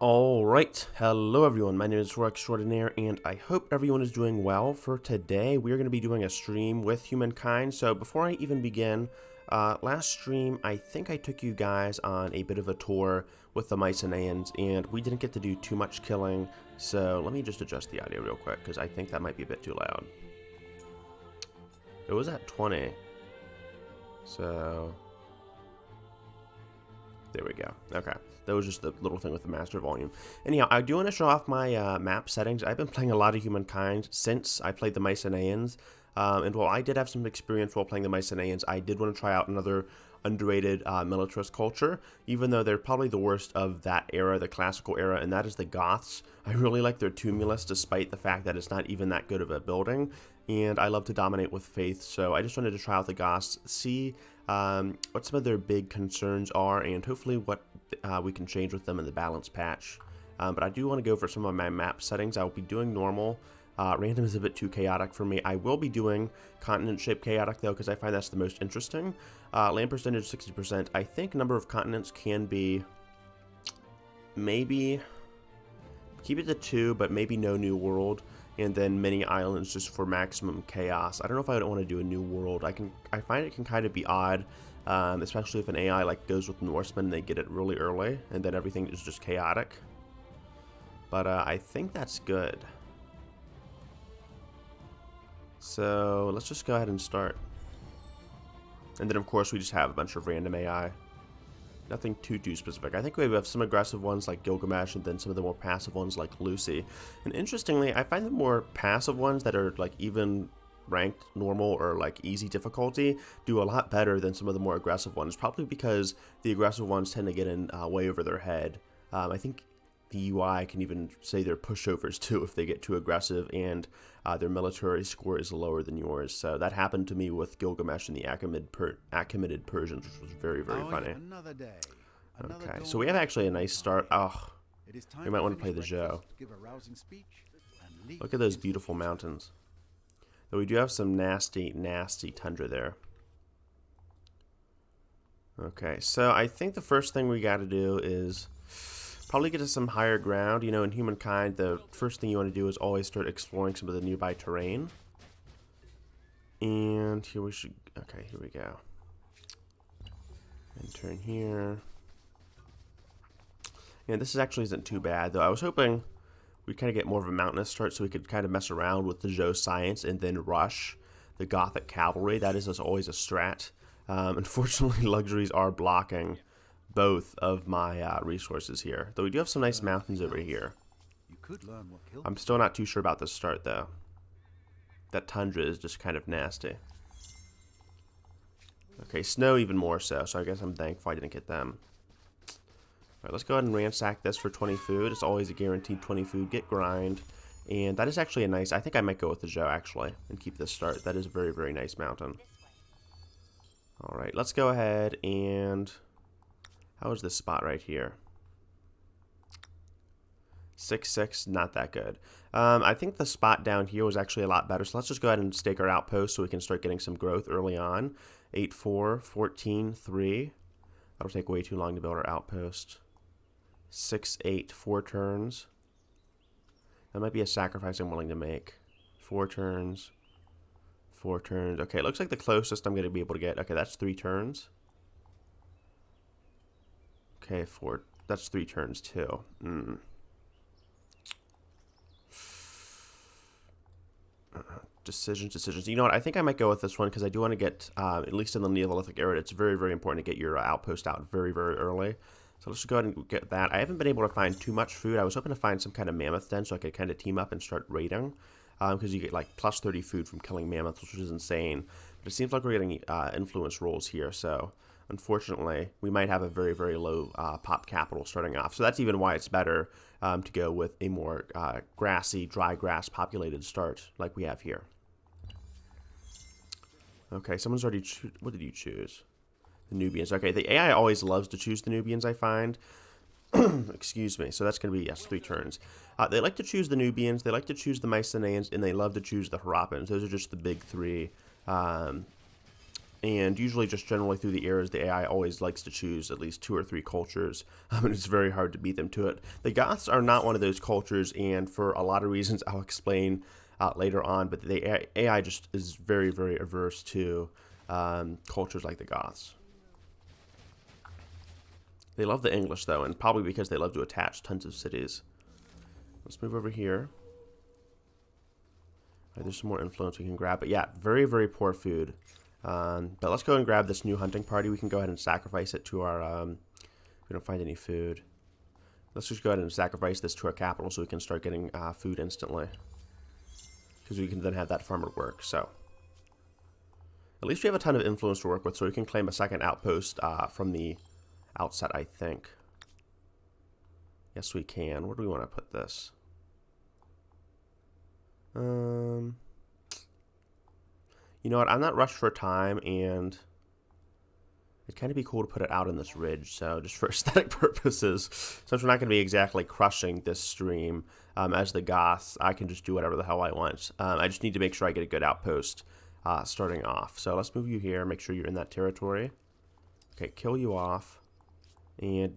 Alright, hello everyone, my name is Roy Extraordinaire, and I hope everyone is doing well. For today, we are going to be doing a stream with Humankind. So before I even begin, last stream, I think I took you guys on a bit of a tour with the Mycenaeans, and we didn't get to do too much killing, so let me just adjust the audio real quick, because I think that might be a bit too loud. It was at 20, so there we go. Okay. That was just the little thing with the master volume. Anyhow, I do want to show off my map settings. I've been playing a lot of Humankind since I played the Mycenaeans. And while I did have some experience while playing the Mycenaeans, I did want to try out another underrated militarist culture, even though they're probably the worst of that era, the classical era, and that is the Goths. I really like their tumulus, despite the fact that it's not even that good of a building. And I love to dominate with faith, so I just wanted to try out the Goths, see what some of their big concerns are, and hopefully what we can change with them in the balance patch. But I do want to go for some of my map settings. I'll be doing normal. Random is a bit too chaotic for me. I will be doing continent shape chaotic though, because I find that's the most interesting. Land percentage 60%. I think number of continents can be maybe keep it to 2, but maybe no new world, and then many islands just for maximum chaos. I don't know if I would want to do a new world. I find it can kind of be odd. Especially if an AI like goes with Norsemen, they get it really early, and then everything is just chaotic. But I think that's good. So let's just go ahead and start. And then of course we just have a bunch of random AI. Nothing too specific. I think we have some aggressive ones like Gilgamesh, and then some of the more passive ones like Lucy. And interestingly, I find the more passive ones that are like even ranked normal or like easy difficulty do a lot better than some of the more aggressive ones, probably because the aggressive ones tend to get in way over their head. I think the UI can even say they're pushovers too if they get too aggressive, and their military score is lower than yours. So that happened to me with Gilgamesh and the Achaemenid Persians, which was very funny. Okay, so we have actually a nice start. Oh, we might want to play the Zhou. Look at those beautiful mountains. But we do have some nasty tundra there. Okay, so I think the first thing we got to do is probably get to some higher ground. You know, in Humankind, the first thing you want to do is always start exploring some of the nearby terrain. And here we should, okay, here we go. And turn here. And this actually isn't too bad, though. I was hoping we'd kind of get more of a mountainous start so we could kind of mess around with the Zhou science and then rush the Gothic Cavalry. That is always a strat. Unfortunately, luxuries are blocking both of my resources here. Though we do have some nice mountains over here. I'm still not too sure about this start, though. That tundra is just kind of nasty. Okay, snow even more so I guess I'm thankful I didn't get them. Alright, let's go ahead and ransack this for 20 food. It's always a guaranteed 20 food. Get grind. And that is actually a nice... I think I might go with the Zhou, actually, and keep this start. That is a very nice mountain. Alright, let's go ahead and... How is this spot right here? 6-6, not that good. I think the spot down here was actually a lot better. So let's just go ahead and stake our outpost so we can start getting some growth early on. 8-4, 14-3. That'll take way too long to build our outpost. 6-8, 4 turns. That might be a sacrifice I'm willing to make. 4 turns. 4 turns. Okay, it looks like the closest I'm going to be able to get. Okay, that's 3 turns. Okay, 4. That's 3 turns too. Decisions. You know what? I think I might go with this one because I do want to get, at least in the Neolithic era, it's very important to get your outpost out very early. So let's just go ahead and get that. I haven't been able to find too much food. I was hoping to find some kind of mammoth den so I could kind of team up and start raiding. Because you get like plus 30 food from killing mammoths, which is insane. But it seems like we're getting influence rolls here. So unfortunately, we might have a very low pop capital starting off. So that's even why it's better to go with a more grassy, dry grass populated start like we have here. Okay, someone's already... What did you choose? The Nubians. Okay, the AI always loves to choose the Nubians, I find. Excuse me. So that's going to be, yes, 3 turns. They like to choose the Nubians, they like to choose the Mycenaeans, and they love to choose the Harappans. Those are just the big 3 And usually just generally through the eras, the AI always likes to choose at least 2 or 3 cultures, and it's very hard to beat them to it. The Goths are not one of those cultures, and for a lot of reasons I'll explain later on, but the AI just is very, very averse to cultures like the Goths. They love the English, though, and probably because they love to attach tons of cities. Let's move over here. Right, there's some more influence we can grab, but yeah, very, very poor food. But let's go and grab this new hunting party. We can go ahead and sacrifice it to our, we don't find any food. Let's just go ahead and sacrifice this to our capital so we can start getting food instantly. Because we can then have that farmer work, so. At least we have a ton of influence to work with, so we can claim a second outpost from the outset, I think. Yes, we can. Where do we want to put this? You know what? I'm not rushed for time, and it'd kind of be cool to put it out in this ridge. So just for aesthetic purposes, since we're not going to be exactly crushing this stream as the Goths, I can just do whatever the hell I want. I just need to make sure I get a good outpost starting off. So let's move you here. Make sure you're in that territory. Okay, kill you off. And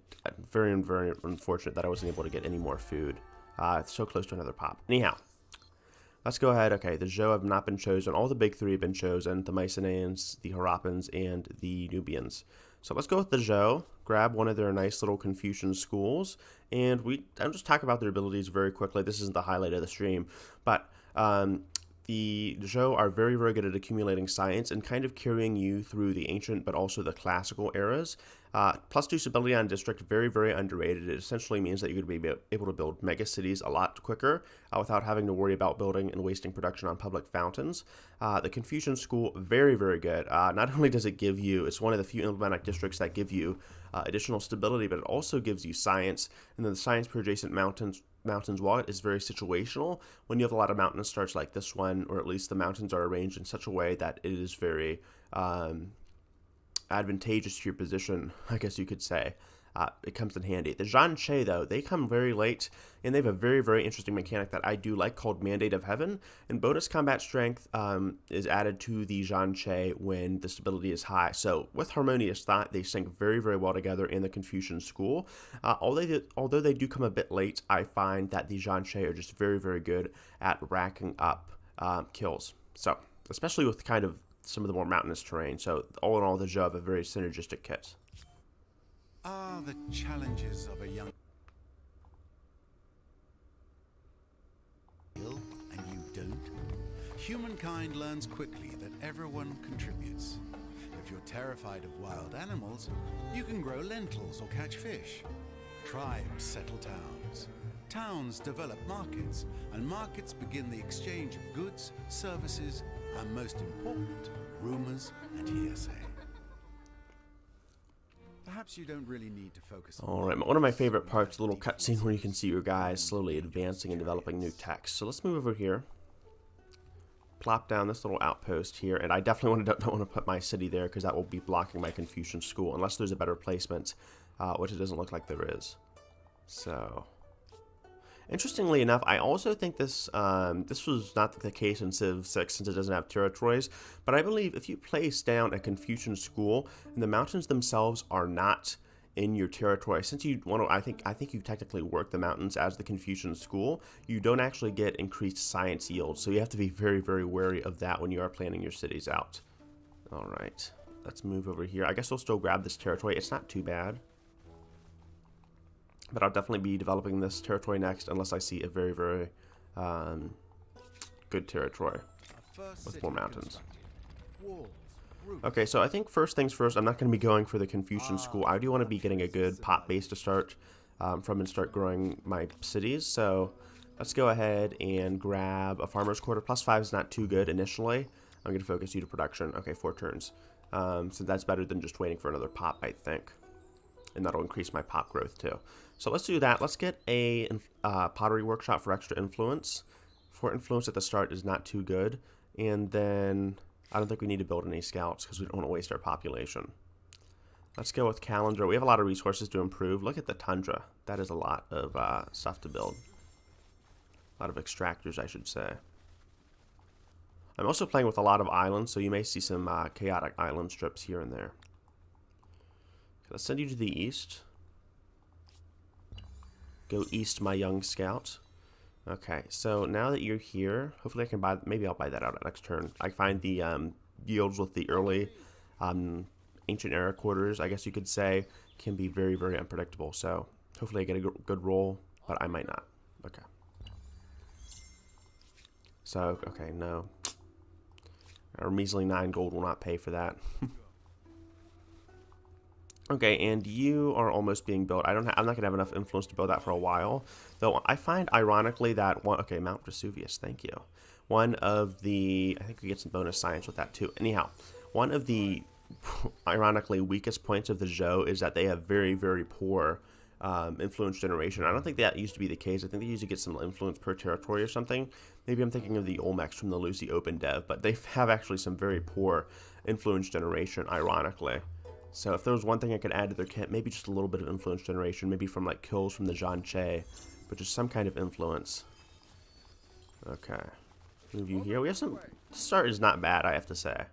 very, very unfortunate that I wasn't able to get any more food. It's so close to another pop. Anyhow. Let's go ahead. Okay, the Zhou have not been chosen. All the big 3 have been chosen. The Mycenaeans, the Harappans, and the Nubians. So let's go with the Zhou. Grab one of their nice little Confucian schools. And I'll just talk about their abilities very quickly. This isn't the highlight of the stream. But the Zhou are very, very good at accumulating science and kind of carrying you through the ancient but also the classical eras. +2 stability on district, very, very underrated. It essentially means that you're going to be able to build mega cities a lot quicker without having to worry about building and wasting production on public fountains. The Confucian school, very, very good. Not only does it give you, it's one of the few emblematic districts that give you additional stability, but it also gives you science. And then the science per adjacent mountains, while it is very situational, when you have a lot of mountain starts like this one, or at least the mountains are arranged in such a way that it is very advantageous to your position, I guess you could say. It comes in handy. The Zhanche, though, they come very late, and they have a very, very interesting mechanic that I do like called Mandate of Heaven, and bonus combat strength is added to the Zhanche when the stability is high. So with Harmonious Thought, they sync very, very well together in the Confucian school. Although they do come a bit late, I find that the Zhanche are just very, very good at racking up kills. So, especially with kind of some of the more mountainous terrain. So all in all, the Zhou have a very synergistic kit. Ah, the challenges of a young and you don't. Humankind learns quickly that everyone contributes. If you're terrified of wild animals, you can grow lentils or catch fish. Tribes settle towns. Towns develop markets, and markets begin the exchange of goods, services, and most important, rumors and hearsay. Perhaps you don't really need to focus on. Alright, one of my favorite parts, a little cutscene where you can see your guys slowly advancing and developing new text. So let's move over here. Plop down this little outpost here, and I definitely don't want to put my city there because that will be blocking my Confucian school, unless there's a better placement, which it doesn't look like there is. So, interestingly enough, I also think this was not the case in Civ 6 since it doesn't have territories, but I believe if you place down a Confucian school and the mountains themselves are not in your territory, since you want to, I think you technically work the mountains as the Confucian school, you don't actually get increased science yield, so you have to be very, very wary of that when you are planning your cities out. Alright, let's move over here. I guess we'll still grab this territory. It's not too bad. But I'll definitely be developing this territory next unless I see a very, very good territory with more mountains. Okay, so I think first things first, I'm not going to be going for the Confucian school. I do want to be getting a good pop base to start from and start growing my cities. So let's go ahead and grab a farmer's quarter. +5 is not too good initially. I'm going to focus you to production. Okay, 4 turns. So that's better than just waiting for another pop, I think. And that'll increase my pop growth too. So let's do that. Let's get a pottery workshop for extra influence. 4 influence at the start is not too good. And then I don't think we need to build any scouts because we don't want to waste our population. Let's go with calendar. We have a lot of resources to improve. Look at the tundra. That is a lot of stuff to build. A lot of extractors, I should say. I'm also playing with a lot of islands, so you may see some chaotic island strips here and there. Let's send you to the east. Go east, my young scout. Okay, so now that you're here, hopefully I can buy, maybe I'll buy that out at next turn. I find the yields with the early ancient era quarters, I guess you could say, can be very, very unpredictable. So hopefully I get a good roll, but I might not. Okay. So, okay, no. Our measly 9 gold will not pay for that. Okay, and you are almost being built. I'm not gonna have enough influence to build that for a while, though. I find ironically that one. Okay, Mount Vesuvius. Thank you. One of the. I think we get some bonus science with that too. Anyhow, one of the ironically weakest points of the Zhou is that they have very, very poor influence generation. I don't think that used to be the case. I think they usually get some influence per territory or something. Maybe I'm thinking of the Olmecs from the Lucy Open Dev, but they have actually some very poor influence generation, ironically. So if there was one thing I could add to their kit, maybe just a little bit of influence generation, maybe from like kills from the Zhan Che, but just some kind of influence. Okay. Move you here. We have some. The start is not bad, I have to say.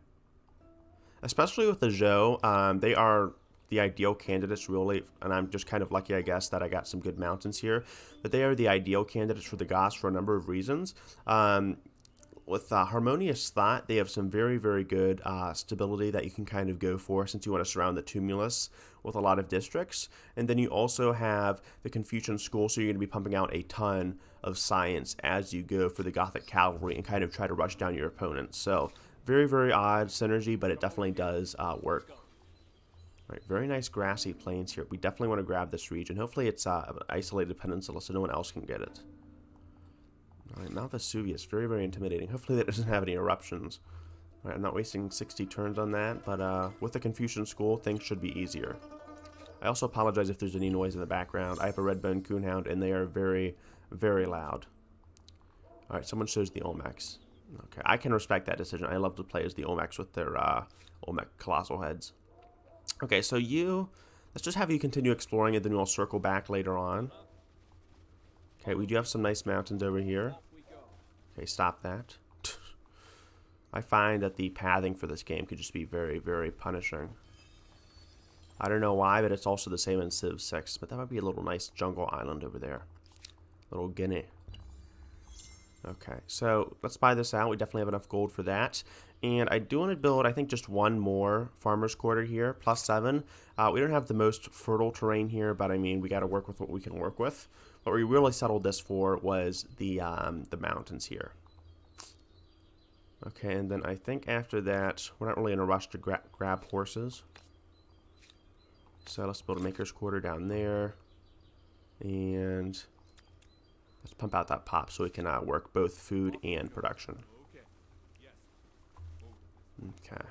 Especially with the Zhou, they are the ideal candidates, really, and I'm just kind of lucky, I guess, that I got some good mountains here. But they are the ideal candidates for the Goths for a number of reasons. With Harmonious Thought, they have some very, very good stability that you can kind of go for since you want to surround the tumulus with a lot of districts. And then you also have the Confucian School, so you're going to be pumping out a ton of science as you go for the Gothic Cavalry and kind of try to rush down your opponents. So very, very odd synergy, but it definitely does work. All right, very nice grassy plains here. We definitely want to grab this region. Hopefully it's an isolated peninsula so no one else can get it. All right, Mount Vesuvius, very, very intimidating. Hopefully that doesn't have any eruptions. All right, I'm not wasting 60 turns on that, but with the Confucian School, things should be easier. I also apologize if there's any noise in the background. I have a red-boned coonhound, and they are very, very loud. All right, someone shows the Olmecs. Okay, I can respect that decision. I love to play as the Olmecs with their Olmec colossal heads. Okay, so let's just have you continue exploring, and then we'll circle back later on. Okay, we do have some nice mountains over here. Okay, stop that. I find that the pathing for this game could just be very, very punishing. I don't know why, but it's also the same in Civ 6. But that might be a little nice jungle island over there. Little Guinea. Okay, so let's buy this out. We definitely have enough gold for that. And I do want to build, I think, just one more farmer's quarter here, +7. We don't have the most fertile terrain here, but I mean, we got to work with what we can work with. What we really settled this for was the mountains here. Okay, and then I think after that, we're not really in a rush to grab horses. So let's build a maker's quarter down there. And let's pump out that pop so we can work both food and production. Okay.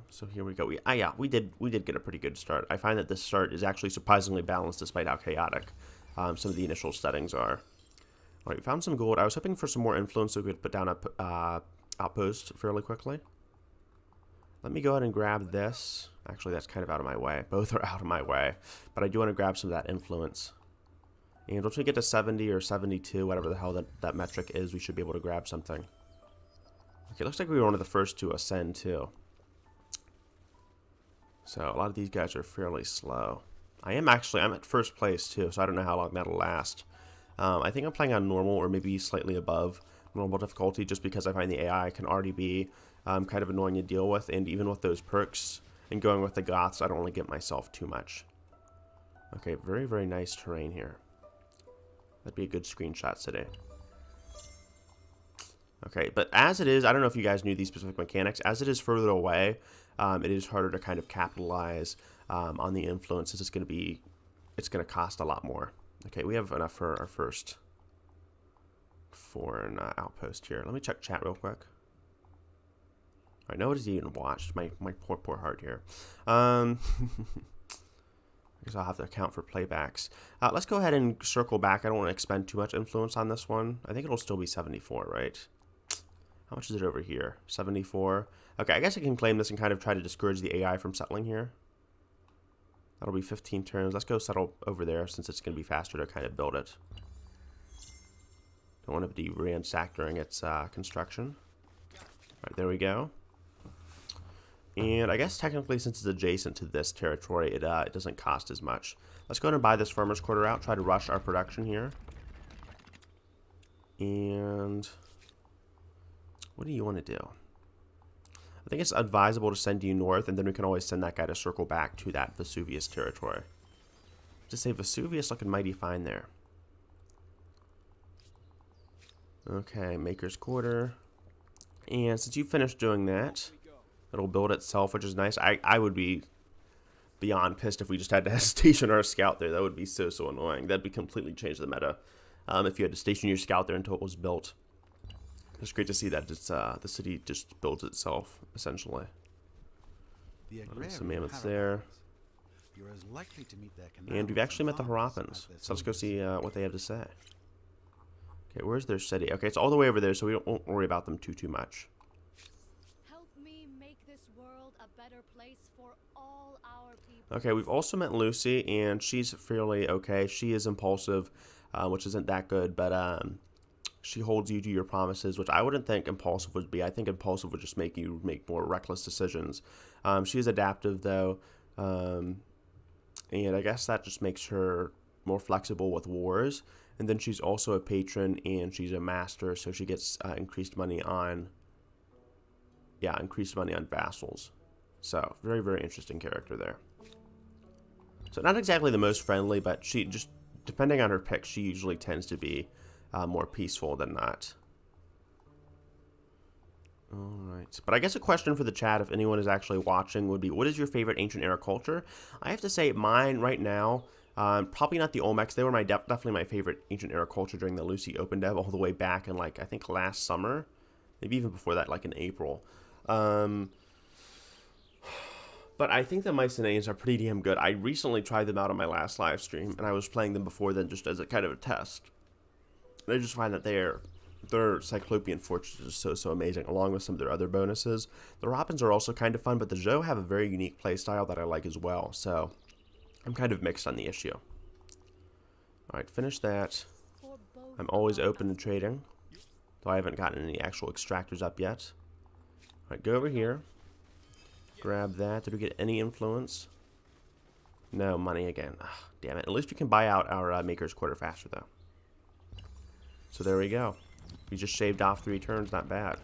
So here we go. We did get a pretty good start. I find that this start is actually surprisingly balanced despite how chaotic some of the initial settings are. All right, we found some gold. I was hoping for some more influence so we could put down a outpost fairly quickly. Let me go ahead and grab this. Actually, that's kind of out of my way. Both are out of my way, but I do want to grab some of that influence. And once we get to 70 or 72, whatever the hell that metric is, we should be able to grab something. Okay, looks like we were one of the first to ascend too. So a lot of these guys are fairly slow. I'm at first place too, so I don't know how long that'll last. I think I'm playing on normal or maybe slightly above normal difficulty just because I find the AI can already be kind of annoying to deal with, and even with those perks and going with the Goths, I don't want to get myself too much. Okay, very, very nice terrain here. That'd be a good screenshot today. Okay, but as it is, I don't know if you guys knew these specific mechanics. As it is further away, it is harder to kind of capitalize on the influences. It's going to cost a lot more. Okay, we have enough for our first foreign outpost here. Let me check chat real quick. All right, nobody's even watched. My poor heart here. I guess I'll have to account for playbacks. Let's go ahead and circle back. I don't want to expend too much influence on this one. I think it'll still be 74, right? How much is it over here? 74. Okay, I guess I can claim this and kind of try to discourage the AI from settling here. That'll be 15 turns. Let's go settle over there since it's going to be faster to kind of build it. Don't want to be ransacked during its construction. Alright, there we go. And I guess technically since it's adjacent to this territory, it doesn't cost as much. Let's go ahead and buy this farmer's quarter out, try to rush our production here. And what do you want to do? I think it's advisable to send you north, and then we can always send that guy to circle back to that Vesuvius territory. Just say Vesuvius looking mighty fine there. Okay, Maker's Quarter. And since you finished doing that, it'll build itself, which is nice. I would be beyond pissed if we just had to station our scout there. That would be so annoying. That'd be completely change the meta if you had to station your scout there until it was built. It's great to see that it's, the city just builds itself, essentially. Some mammoths there. You're as likely to meet their And we've actually met the Harappans. So let's go see what they have to say. Okay, where's their city? Okay, it's all the way over there, so we won't worry about them too much. Help me make this world a better place for all our people. Okay, we've also met Lucy, and she's fairly okay. She is impulsive, which isn't that good, but she holds you to your promises, which I wouldn't think impulsive would be. I think impulsive would just make you make more reckless decisions. She is adaptive, though, and I guess that just makes her more flexible with wars. And then she's also a patron, and she's a master, so she gets increased money on vassals. So very interesting character there. So not exactly the most friendly, but she just, depending on her pick, she usually tends to be more peaceful than not. Alright, but I guess a question for the chat, if anyone is actually watching, would be, what is your favorite ancient era culture? I have to say mine right now, probably not the Olmecs. They were definitely my favorite ancient era culture during the Lucy Open Dev all the way back in, like, I think last summer. Maybe even before that, like in April. But I think the Mycenaeans are pretty damn good. I recently tried them out on my last live stream, and I was playing them before then just as a kind of a test. And I just find that their Cyclopean Fortress is so amazing, along with some of their other bonuses. The Harappans are also kind of fun, but the Zhou have a very unique playstyle that I like as well, so I'm kind of mixed on the issue. Alright, finish that. I'm always open to trading, though I haven't gotten any actual extractors up yet. Alright, go over here. Grab that. Did we get any influence? No, money again. Ugh, damn it. At least we can buy out our Maker's Quarter faster, though. So there we go. We just shaved off 3 turns. Not bad.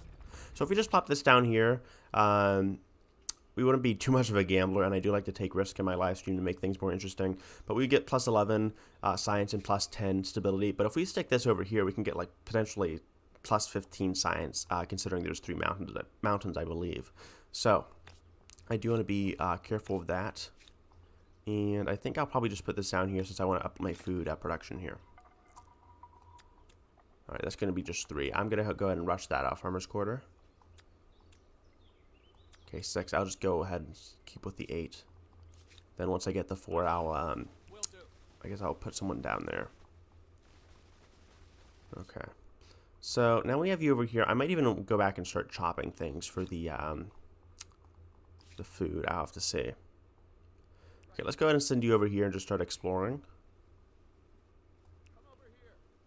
So if we just pop this down here, we wouldn't be too much of a gambler, and I do like to take risk in my live stream to make things more interesting. But we get plus 11 science and plus 10 stability. But if we stick this over here, we can get like potentially plus 15 science, considering there's 3 mountains, I believe. So I do want to be careful of that. And I think I'll probably just put this down here since I want to up my food production here. Alright, that's going to be just 3. I'm going to go ahead and rush that out, Farmer's Quarter. Okay, 6. I'll just go ahead and keep with the 8. Then once I get the 4, I guess I'll put someone down there. Okay. So now we have you over here. I might even go back and start chopping things for the food. I'll have to see. Okay, let's go ahead and send you over here and just start exploring.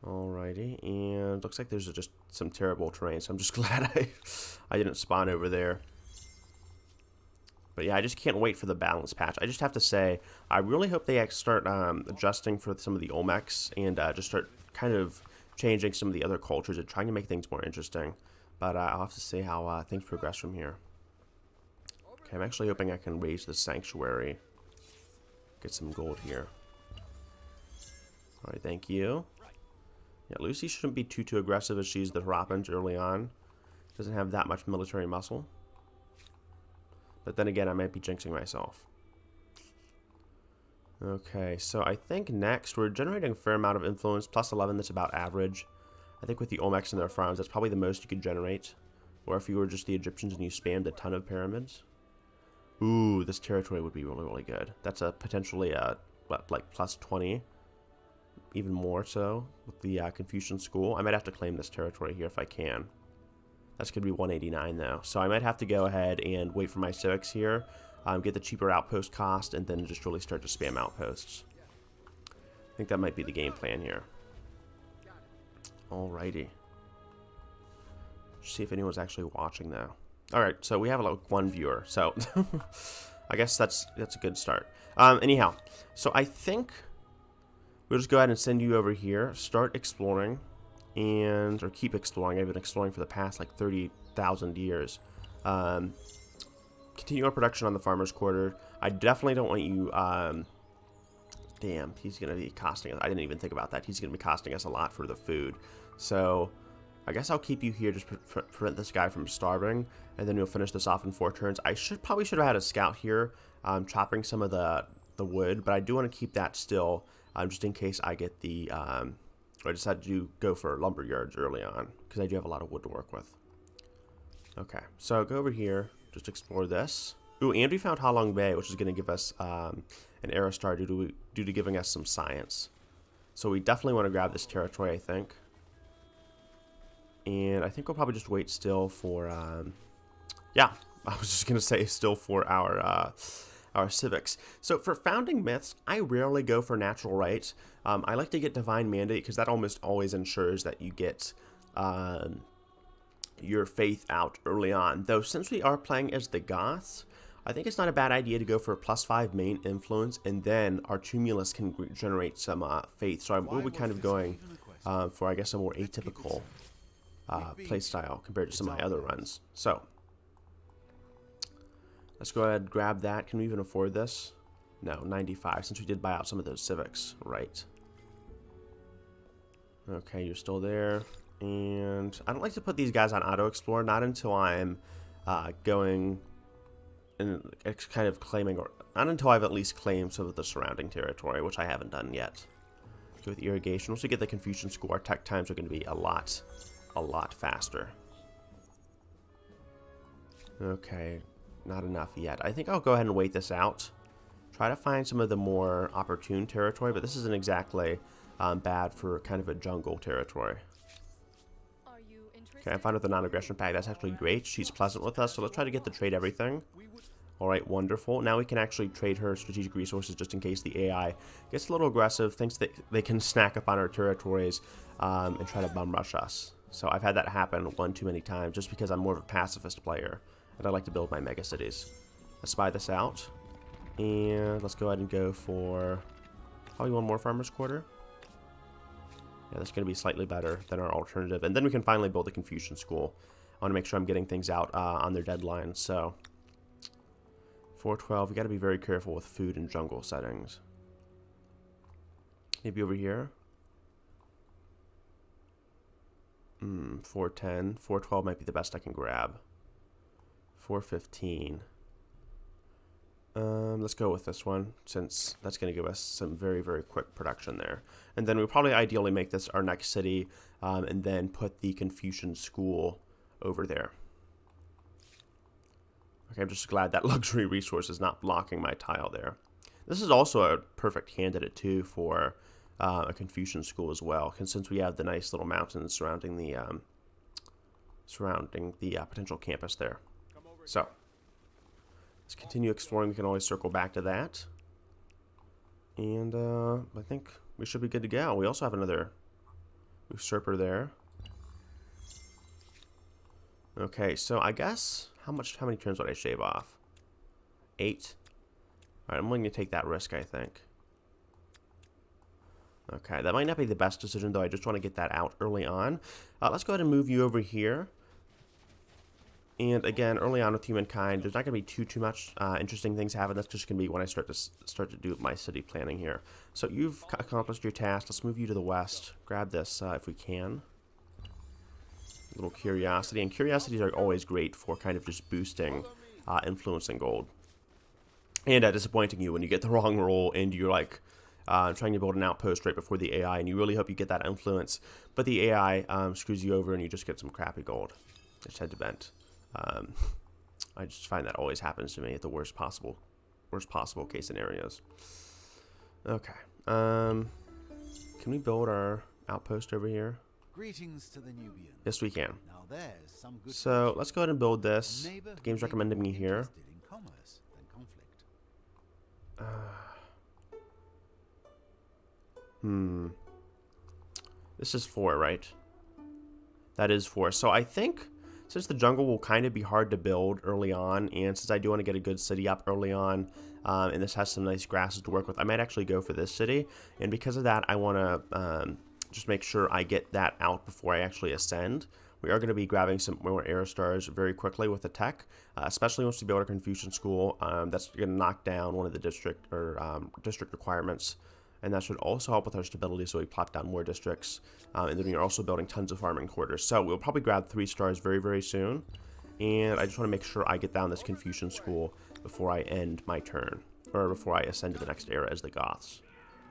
Alrighty, and looks like there's just some terrible terrain, so I'm just glad I didn't spawn over there. But yeah, I just can't wait for the balance patch. I just have to say, I really hope they start adjusting for some of the Olmecs and just start kind of changing some of the other cultures and trying to make things more interesting. But I'll have to see how things progress from here. Okay, I'm actually hoping I can raise the sanctuary. Get some gold here. Alright, thank you. Yeah, Lucy shouldn't be too aggressive as she's the Harappans early on. Doesn't have that much military muscle. But then again, I might be jinxing myself. Okay, so I think next we're generating a fair amount of influence. Plus 11, that's about average. I think with the Olmecs and their farms, that's probably the most you could generate. Or if you were just the Egyptians and you spammed a ton of pyramids. Ooh, this territory would be really good. That's a potentially what, like plus 20, even more so with the Confucian school. I might have to claim this territory here if I can. That's going to be 189 though, so I might have to go ahead and wait for my civics here, get the cheaper outpost cost, and then just really start to spam outposts. I think that might be the game plan here. Alrighty. See if anyone's actually watching now. Alright, so we have like one viewer, so I guess that's a good start. Anyhow, so I think we'll just go ahead and send you over here, start exploring, or keep exploring. I've been exploring for the past like 30,000 years. Continue our production on the farmer's quarter. I definitely don't want you, damn, he's going to be costing us. I didn't even think about that. He's going to be costing us a lot for the food. So I guess I'll keep you here, just prevent this guy from starving, and then we'll finish this off in 4 turns. I probably should have had a scout here, chopping some of the wood, but I do want to keep that still, just in case I get the, I decided to go for lumber yards early on, because I do have a lot of wood to work with. Okay, so go over here, just explore this. Ooh, and we found Halong Bay, which is going to give us an arrow star due to giving us some science. So we definitely want to grab this territory, I think. And I think we'll probably just wait still for, yeah, I was just going to say still for our civics. So for founding myths, I rarely go for natural rights. I like to get divine mandate because that almost always ensures that you get your faith out early on. Though since we are playing as the Goths, I think it's not a bad idea to go for a +5 main influence, and then our tumulus can generate some faith. So I will be kind of going for, I guess, a more atypical playstyle compared to some of my other runs. So let's go ahead and grab that. Can we even afford this? No, 95, since we did buy out some of those civics. Right. Okay, you're still there. And I don't like to put these guys on auto explore, not until I'm going and kind of claiming, or not until I've at least claimed some of the surrounding territory, which I haven't done yet. Go with irrigation. Once we get the Confucian school, our tech times are going to be a lot faster. Okay, not enough yet. I think I'll go ahead and wait this out. Try to find some of the more opportune territory, but this isn't exactly bad for kind of a jungle territory. Okay, I'm fine with the non-aggression pact. That's actually great. She's pleasant with us, so let's try to get to trade everything. Alright, wonderful. Now we can actually trade her strategic resources just in case the AI gets a little aggressive, thinks that they can snack up on our territories, and try to bum rush us. So I've had that happen one too many times just because I'm more of a pacifist player, and I like to build my mega cities. Let's spy this out, and let's go ahead and go for probably one more farmer's quarter. Yeah, that's going to be slightly better than our alternative. And then we can finally build the Confucian school. I want to make sure I'm getting things out on their deadline. So, 412, we got to be very careful with food and jungle settings. Maybe over here. 410. 412 might be the best I can grab. 415. Let's go with this one, since that's going to give us some very, very quick production there. And then we'll probably ideally make this our next city, and then put the Confucian school over there. Okay, I'm just glad that luxury resource is not blocking my tile there. This is also a perfect candidate, too, for a Confucian school as well, since we have the nice little mountains surrounding the potential campus there. So let's continue exploring. We can always circle back to that. And I think we should be good to go. We also have another usurper there. Okay, so I guess how many turns would I shave off? 8. Alright, I'm willing to take that risk, I think. Okay, that might not be the best decision, though. I just want to get that out early on. Let's go ahead and move you over here. And again, early on with Humankind, there's not going to be too much interesting things happen. That's just going to be when I start to do my city planning here. So you've accomplished your task. Let's move you to the west. Grab this if we can. A little curiosity, and curiosities are always great for kind of just boosting influence and gold. And disappointing you when you get the wrong roll and you're like trying to build an outpost right before the AI, and you really hope you get that influence, but the AI screws you over and you just get some crappy gold. It's head to vent. I just find that always happens to me at the worst possible case scenarios. Okay. Can we build our outpost over here? Greetings to the Nubians. Yes, we can. Now there's some good So let's go ahead and build this. The game's recommending me here. in commerce than conflict. This is 4, right? that is for. So I think since the jungle will kind of be hard to build early on, and since I do want to get a good city up early on, and this has some nice grasses to work with, I might actually go for this city. And because of that, I want to just make sure I get that out before I actually ascend. We are going to be grabbing some more air stars very quickly with the tech, especially once we build a Confucian school. That's going to knock down one of the district requirements, and that should also help with our stability, so we plop down more districts. And then we are also building tons of farming quarters. So we'll probably grab 3 stars very, very soon. And I just want to make sure I get down this Confucian school before I end my turn, or before I ascend to the next era as the Goths.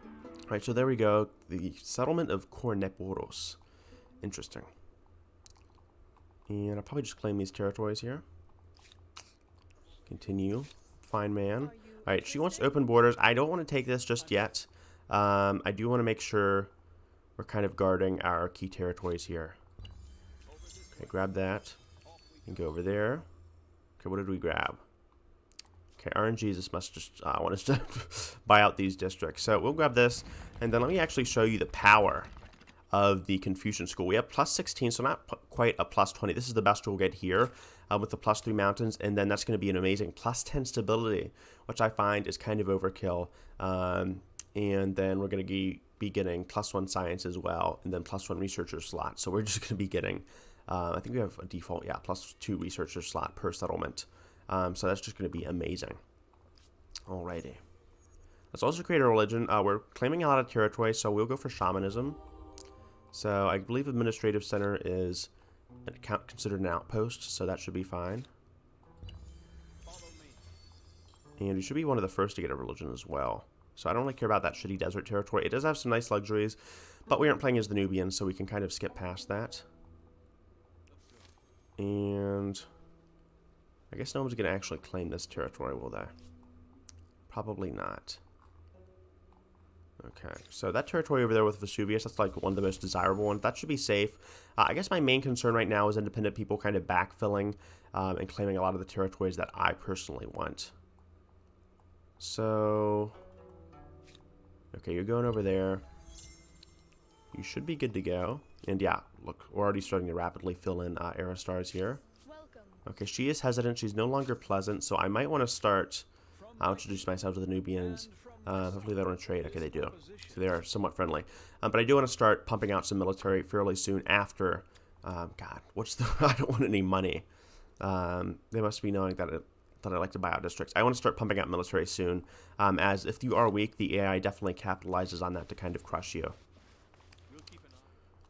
All right, so there we go. The settlement of Korneporos. Interesting. And I'll probably just claim these territories here. Continue. Fine man. Alright, she wants open borders. I don't want to take this just yet. I do want to make sure we're kind of guarding our key territories here. Okay, grab that. And go over there. Okay, what did we grab? Okay, RNGesus must just want us to buy out these districts. So we'll grab this. And then let me actually show you the power of the Confucian school. We have plus 16, so not quite a plus 20. This is the best we'll get here with the plus 3 mountains, and then that's going to be an amazing plus 10 stability, which I find is kind of overkill. And then we're going to be getting plus 1 science as well, and then plus 1 researcher slot. So we're just going to be getting, I think we have a default, yeah, plus 2 researcher slot per settlement. So that's just going to be amazing. Alrighty. Let's also create a religion. We're claiming a lot of territory, so we'll go for shamanism. So I believe administrative center is considered an outpost, so that should be fine. And you should be one of the first to get a religion as well. So I don't really care about that shitty desert territory. It does have some nice luxuries, but we aren't playing as the Nubians, so we can kind of skip past that. And I guess no one's going to actually claim this territory, will they? Probably not. Okay, so that territory over there with Vesuvius, that's like one of the most desirable ones. That should be safe. I guess my main concern right now is independent people kind of backfilling and claiming a lot of the territories that I personally want. So, okay, you're going over there. You should be good to go. And yeah, look, we're already starting to rapidly fill in era stars here. Okay, she is hesitant. She's no longer pleasant, so I might want to start. I'll introduce myself to the Nubians. Hopefully they don't want to trade. Okay, they do. So they are somewhat friendly. But I do want to start pumping out some military fairly soon after. God, what's the... I don't want any money. They must be knowing that I like to buy out districts. I want to start pumping out military soon. As if you are weak, the AI definitely capitalizes on that to kind of crush you.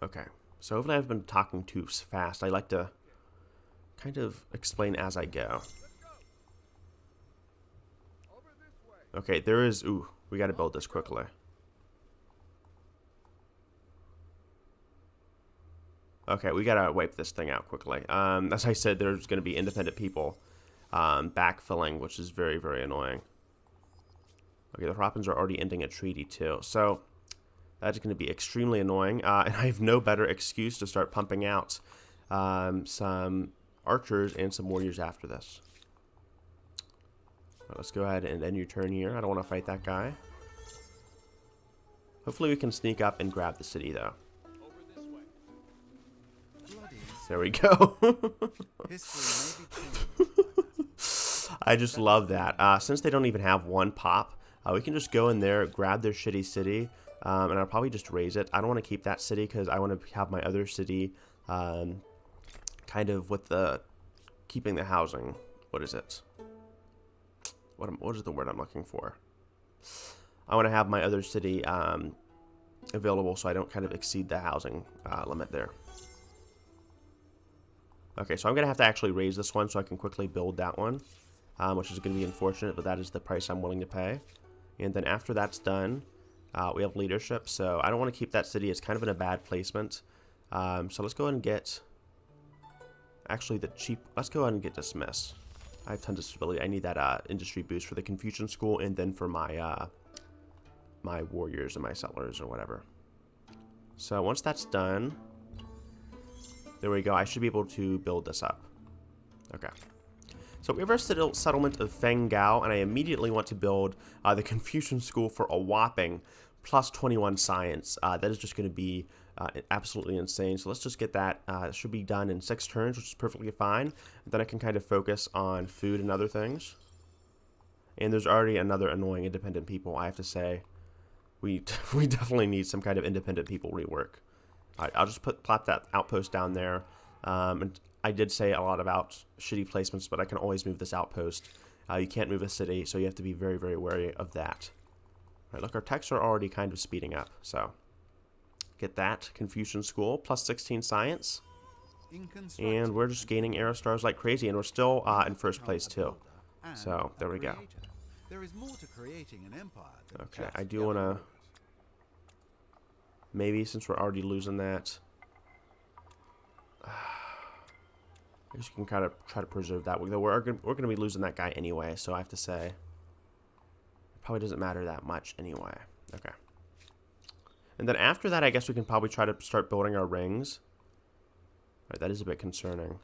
Okay. So hopefully I've been talking too fast. I like to kind of explain as I go. Okay, there is... Ooh, we got to build this quickly. Okay, we got to wipe this thing out quickly. As I said, there's going to be independent people backfilling, which is very, very annoying. Okay, the Hrappans are already ending a treaty, too. So, that's going to be extremely annoying. And I have no better excuse to start pumping out some archers and some warriors after this. Let's go ahead and end your turn here. I don't want to fight that guy. Hopefully we can sneak up and grab the city, though. There we go. I just love that. Since they don't even have one pop, we can just go in there, grab their shitty city, and I'll probably just raise it. I don't want to keep that city because I want to have my other city kind of with the keeping the housing. What is it? What is the word I'm looking for? I want to have my other city available so I don't kind of exceed the housing limit there. Okay, so I'm going to have to actually raise this one so I can quickly build that one, which is going to be unfortunate, but that is the price I'm willing to pay. And then after that's done, we have leadership, so I don't want to keep that city. It's kind of in a bad placement. So let's go ahead and get... Actually, let's go ahead and get dismiss. I have tons of stability. I need that industry boost for the Confucian school and then for my my warriors and my settlers or whatever. So once that's done, there we go. I should be able to build this up. Okay. So we have our settlement of Fenggao, and I immediately want to build the Confucian school for a whopping plus 21 science. That is just going to be absolutely insane. So let's just get that. It should be done in 6 turns, which is perfectly fine. And then I can kind of focus on food and other things. And there's already another annoying independent people, I have to say. We we definitely need some kind of independent people rework. All right, I'll just plop that outpost down there. And I did say a lot about shitty placements, but I can always move this outpost. You can't move a city, so you have to be very, very wary of that. All right, look, our techs are already kind of speeding up, so get that. Confucian School, plus 16 science. And we're just gaining arrow stars like crazy, and we're still in first place, too. So, there we go. There is more to creating an empire than Okay, just I do want to... gathering. Maybe, since we're already losing that... I guess you can kind of try to preserve that. Though we're going to be losing that guy anyway, so I have to say... It probably doesn't matter that much anyway. Okay. And then after that, I guess we can probably try to start building our rings. Right, that is a bit concerning.